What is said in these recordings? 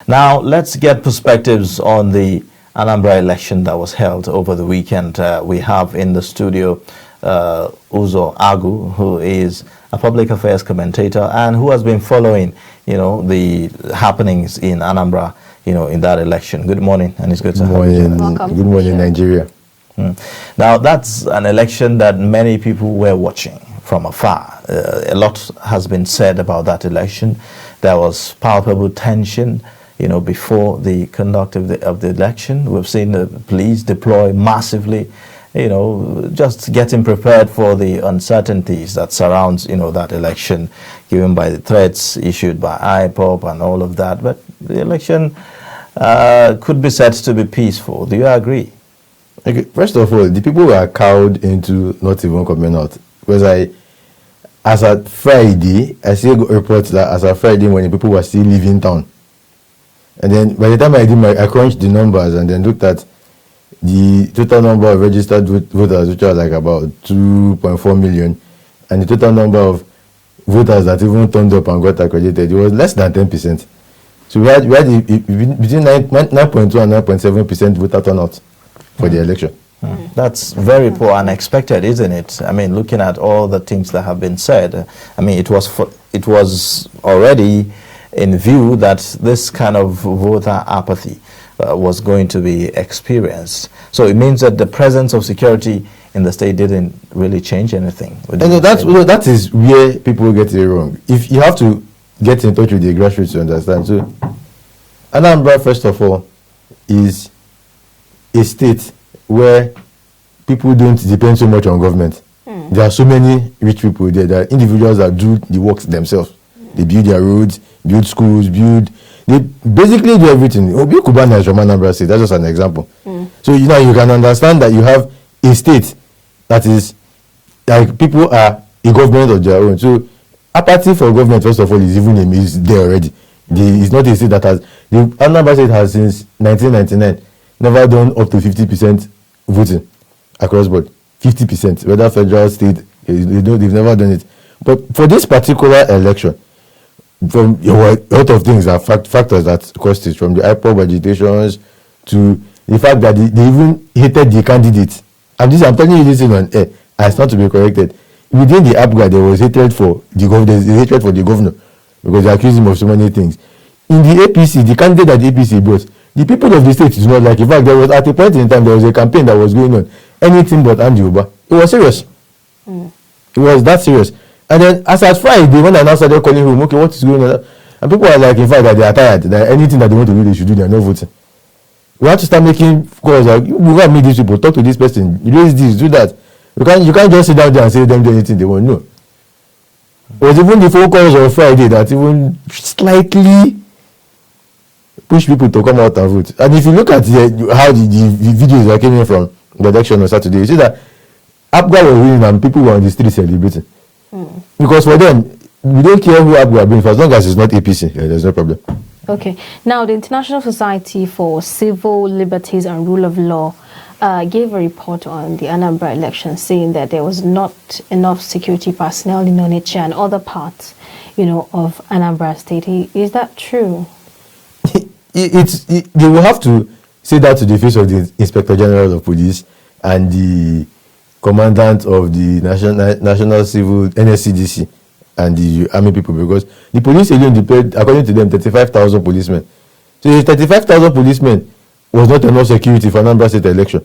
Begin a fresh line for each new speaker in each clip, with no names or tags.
Now, let's get perspectives on the Anambra election that was held over the weekend. We have in the studio Uzo Agu, who is a public affairs commentator and who has been following, the happenings in Anambra, in that election. Good morning, and it's good to have you.
Welcome. Good morning, Nigeria.
Now, that's an election that many people were watching from afar. A lot has been said about that election. There was palpable tension, before the conduct of the election. We've seen the police deploy massively, just getting prepared for the uncertainties that surrounds, that election, given by the threats issued by IPOP and all of that. But the election could be said to be peaceful. Do you agree?
Okay. First of all, the people were cowed into not even coming out. Because as at Friday, I see reports that as at Friday morning, people were still leaving town. And then by the time I crunched the numbers and then looked at the total number of registered voters, which was like about 2.4 million, and the total number of voters that even turned up and got accredited, it was less than 10%. So we had between 9.2 and 9.7% voter turnout for the election.
That's very poor, unexpected, isn't it? I mean, looking at all the things that have been said, I mean, it was already in view that this kind of voter apathy was going to be experienced. So it means that the presence of security in the state didn't really change anything.
That is where people get it wrong. If you have to get in touch with the grassroots to understand. So Anambra, first of all, is a state where people don't depend so much on government. There are so many rich people there. There are individuals that do the works themselves. They build their roads, build schools, they basically do everything. Obi Kubana is from Anambra State. That's just an example. So you can understand that you have a state that is like people are a government of their own. So apathy for government, first of all, is there already. It's not a state that has the Anambra State has since 1999 never done up to 50% voting across board. 50%, whether federal, state, they've never done it. But for this particular election, from a lot of things are factors that caused it, from the IPOP agitations to the fact that they even hated the candidates. I'm telling you this on air, and it's not to be corrected. Within the APGA, there was hatred for the governor because they accused him of so many things. In the APC, the candidate that the APC brought, the people of the state do not like. In fact, there was at a point in time there was a campaign that was going on, anything but Andy Uba. It was serious. It was that serious. And then as at Friday, when I now started calling home, okay, what is going on? And people are like, in fact, that they are tired. That anything that they want to do, they should do. They are not voting. We have to start making calls like, you go and meet these people, talk to this person, raise this, do that. You can't just sit down there and say them do anything they want. No. It was even the phone calls on Friday that even slightly push people to come out and vote. And if you look at how the videos that came in from the election on Saturday, you see that APGA were winning and people were on the street celebrating. Because for them, we don't care who APGA brings, as long as it's not APC, there's no problem.
Okay. Now, the International Society for Civil Liberties and Rule of Law gave a report on the Anambra election, saying that there was not enough security personnel in Onitsha and other parts, of Anambra State. Is that true?
They will have to say that to the face of the Inspector General of Police and the Commandant of the National Civil NSCDC and the army people, because the police alone deployed, according to them, 35,000 policemen. So if 35,000 policemen was not enough security for Anambra State election,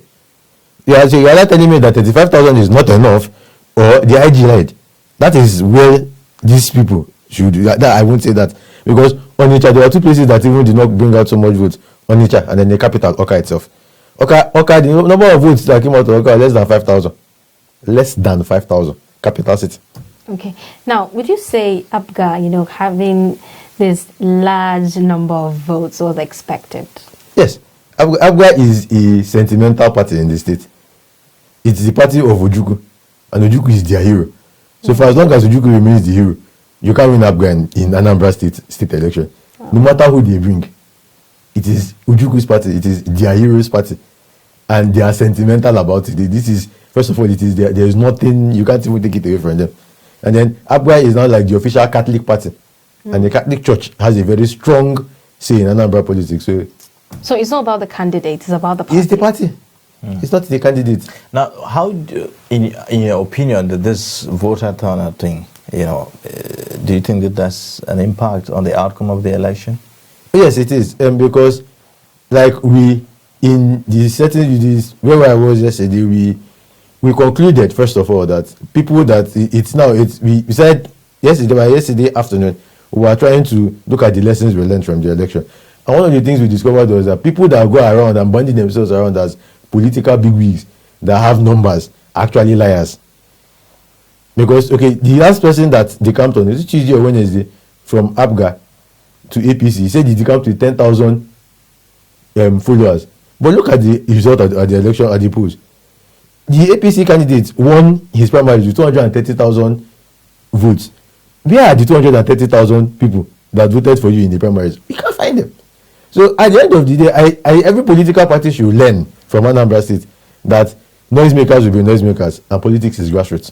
you are not telling me that 35,000 is not enough, or the IG lied. That is where these people should. That I won't say that, because Onitsha, there are two places that even did not bring out so much votes. Onitsha and then the capital, Oka itself. Oka, the number of votes that came out of Oka less than 5,000. Less than 5,000. Capital city.
Okay. Now, would you say APGA, having this large number of votes was expected?
Yes. APGA is a sentimental party in the state. It's the party of Ojukwu, and Ojukwu is their hero. So for as long as Ojukwu remains the hero, you can't win APGA in Anambra state election. No matter who they bring, it is Ojukwu's party. It is their hero's party, and they are sentimental about it. This is, first of all, it is there is nothing, you can't even take it away from them. And then APGA is now like the official Catholic party, and the Catholic Church has a very strong say in Anambra politics.
So it's not about the candidate; it's about the party.
It's the party. It's not the candidate.
Now, how, in your opinion, that this voter turnout thing, do you think that that's an impact on the outcome of the election?
Yes, it is, because like in the setting, where I was yesterday, we concluded first of all that people that we said yesterday afternoon we were trying to look at the lessons we learned from the election, and one of the things we discovered was that people that go around and banding themselves around as political bigwigs that have numbers are actually liars. Because the last person that they camped on is Tuesday or Wednesday from APGA to APC. He said he decamped with 10,000 followers. But look at the result at the election at the polls. The APC candidate won his primaries with 230,000 votes. Where are the 230,000 people that voted for you in the primaries? We can't find them. So at the end of the day, every political party should learn from Anambra State that noisemakers will be noisemakers and politics is grassroots.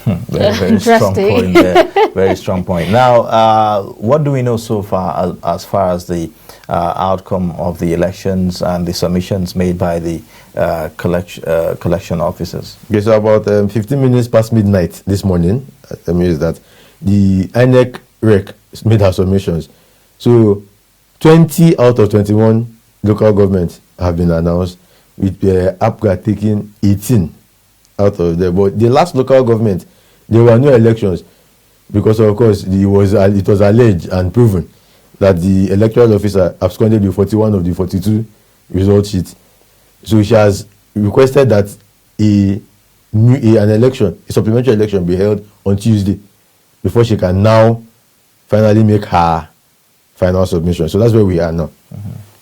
Very strong point there. Very strong point. Now, what do we know so far as far as the outcome of the elections and the submissions made by the collection officers?
Okay, so about 15 minutes past midnight this morning, is that the INEC REC made her submissions. So 20 out of 21 local governments have been announced, with APGA taking 18 out of them. But the last local government, there were no elections because, of course, it was alleged and proven that the electoral officer absconded with 41 of the 42 result sheets. So she has requested that a supplementary election be held on Tuesday before she can now finally make her final submission. So that's where we are now.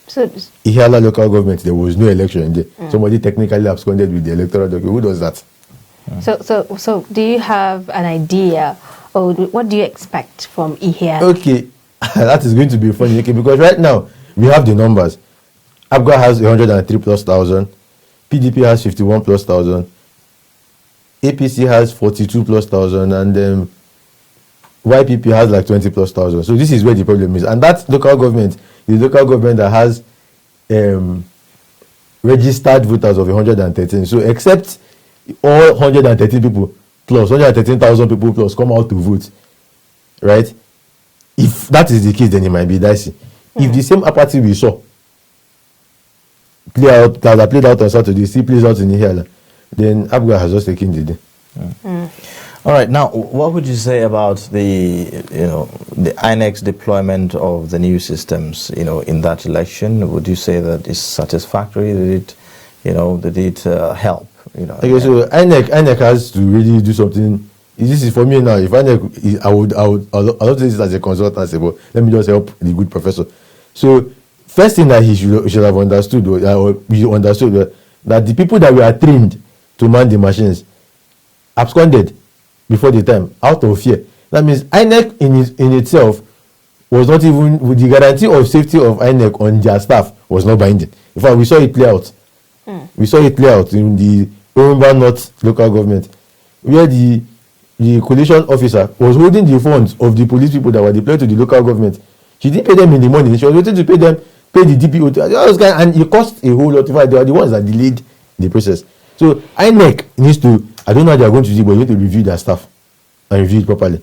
So Ihiala local government, there was no election in there. Somebody technically absconded with the electoral document. Who does that?
So do you have an idea, or what do you expect from Ihiala?
Okay, that is going to be funny, because right now we have the numbers. APGA has 103 plus thousand, PDP has 51 plus thousand, APC has 42 plus thousand, and YPP has like 20 plus thousand. So this is where the problem is. And that local government, the local government that has registered voters of 113. So except all 113 people plus 113,000 people plus come out to vote, right? If that is the case, then it might be dicey. If the same apathy we saw play out, that played out on Saturday, still plays out in Ihiala, then APGA has just taken the day.
All right. Now, what would you say about the INEC's deployment of the new systems, in that election? Would you say that it's satisfactory? Did it help?
Okay, so INEC has to really do something. This is for me now. If INEC, I would not say this as a consultancy, but let me just help the good professor. So, first thing that he should have understood, or we understood, that the people that were trained to man the machines absconded before the time out of fear. That means INEC in itself was not even, with the guarantee of safety of INEC on their staff was not binding. In fact, we saw it play out. We saw it play out in the Anambra North local government, where the coalition officer was holding the funds of the police people that were deployed to the local government. She didn't pay them in the morning. She was waiting to pay the DPO. And it cost a whole lot. In fact, they are the ones that delayed the process. So INEC needs to, I don't know how they are going to do, but you need to review their staff and review it properly.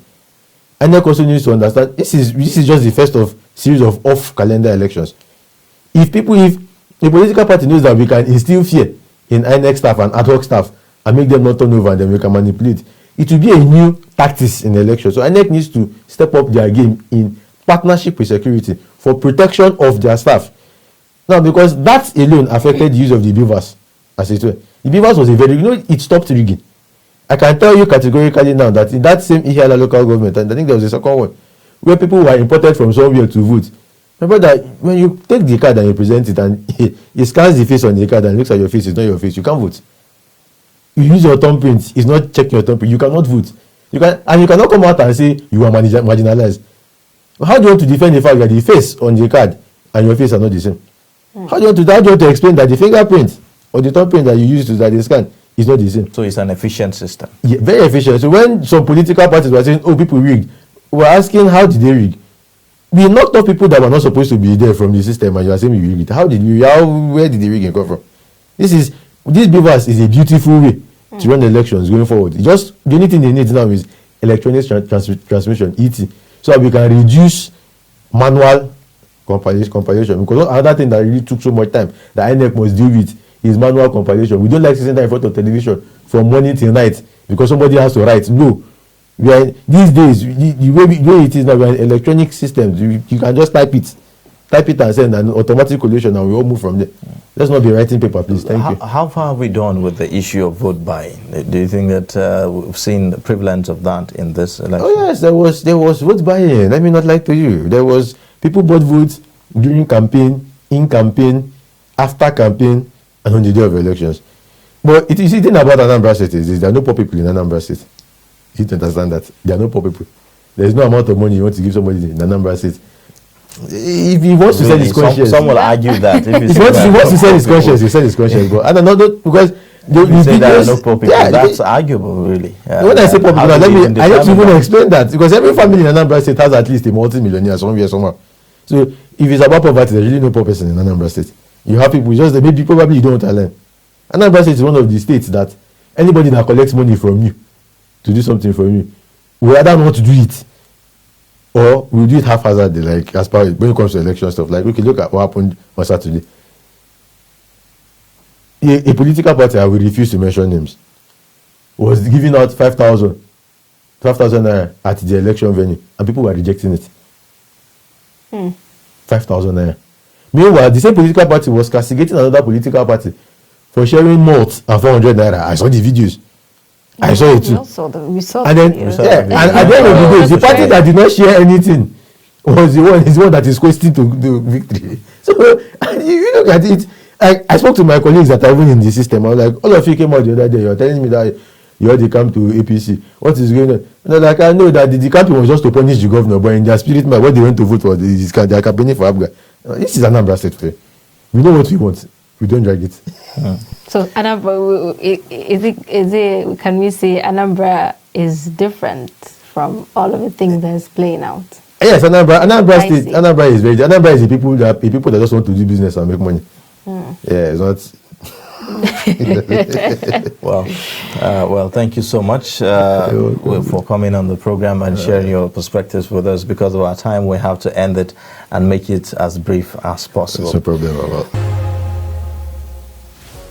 INEC also needs to understand this is just the first of series of off-calendar elections. If a political party knows that we can instill fear in INEC staff and ad hoc staff and make them not turn over and then we can manipulate, it will be a new tactics in the election. So INEC needs to step up their game in partnership with security for protection of their staff. Now, because that alone affected the use of the beavers, as it were. The beavers was it stopped rigging. I can tell you categorically now that in that same Ihiala local government, and I think there was a second one, where people were imported from somewhere to vote. Remember that when you take the card and you present it and he scans the face on the card and looks at your face, it's not your face, you can't vote. You use your thumbprint, it's not checking your thumbprint, you cannot vote. You cannot come out and say you are marginalized. How do you want to defend the fact that the face on the card and your face are not the same? How do you want to explain that the fingerprint or the thumbprint that you use to that they scan is not the same?
So it's an efficient system.
Yeah, very efficient. So when some political parties were saying, oh, people rigged, we're asking, how did they rig? we knocked off people that were not supposed to be there from the system, and you are saying we rigged it. Where did the rigging come from? This BVAS is a beautiful way to run elections going forward. Just the only thing they need now is electronic transmission, ET, so that we can reduce manual compilation. Because another thing that really took so much time that INEC must deal with is manual compilation. We don't like sitting there in front of television from morning till night because somebody has to write. No. These days, the way it is now, we are in electronic systems. You can just type it and send an automatic collation, and we all move from there. Let's not be writing paper, please. Thank you.
How far have we done with the issue of vote buying? Do you think that we've seen the prevalence of that in this election?
Oh yes, there was vote buying. Let me not lie to you. There was people bought votes during campaign, in campaign, after campaign, and on the day of elections. But you see, the thing about Anambra State is there are no poor people in Anambra State. You need to understand that there are no poor people. There is no amount of money you want to give somebody in Anambra State. If he wants to sell his conscience,
some will argue that. If
he wants to sell his conscience, he sell his conscience. But I don't know because
you say there are no poor people. Yeah, that's arguable, really.
When I say poor people, I need to even explain that because every family in Anambra State has at least a multi-millionaire somewhere. So if it's about poverty, there's really no poor person in Anambra State. You have people just maybe probably you don't want to learn. Anambra State is one of the states that anybody that collects money from you to do something for you will either not to do it or we'll do it haphazardly, like as far as when it comes to election stuff. Like, okay, look at what happened on Saturday. A political party, I will refuse to mention names, was giving out 12,000 naira at the election venue, and people were rejecting it. 5,000 naira. Meanwhile, the same political party was castigating another political party for sharing malt and 400 naira. I saw the videos. I saw it too.
We saw
and then, and at the end of the day, the party that did not share anything was the one that is questing to the victory. So you look at it. I spoke to my colleagues that are even in the system. I was like, all of you came out the other day. You're telling me that you already come to APC. What is going on? And they're like, I know that the campaign was just to punish the governor, but in their spirit, what they went to vote for, they are campaigning for Abga. This is Anambra State for you. We know what we want. We don't drag it.
So Anambra, can we say Anambra is different from all of the things that's playing out?
Yes, Anambra State. Anambra is very. Anambra is the people that just want to do business and make money. Yeah, it's not.
Well, thank you so much for coming on the program and sharing your perspectives with us. Because of our time, we have to end it and make it as brief as possible.
It's no problem.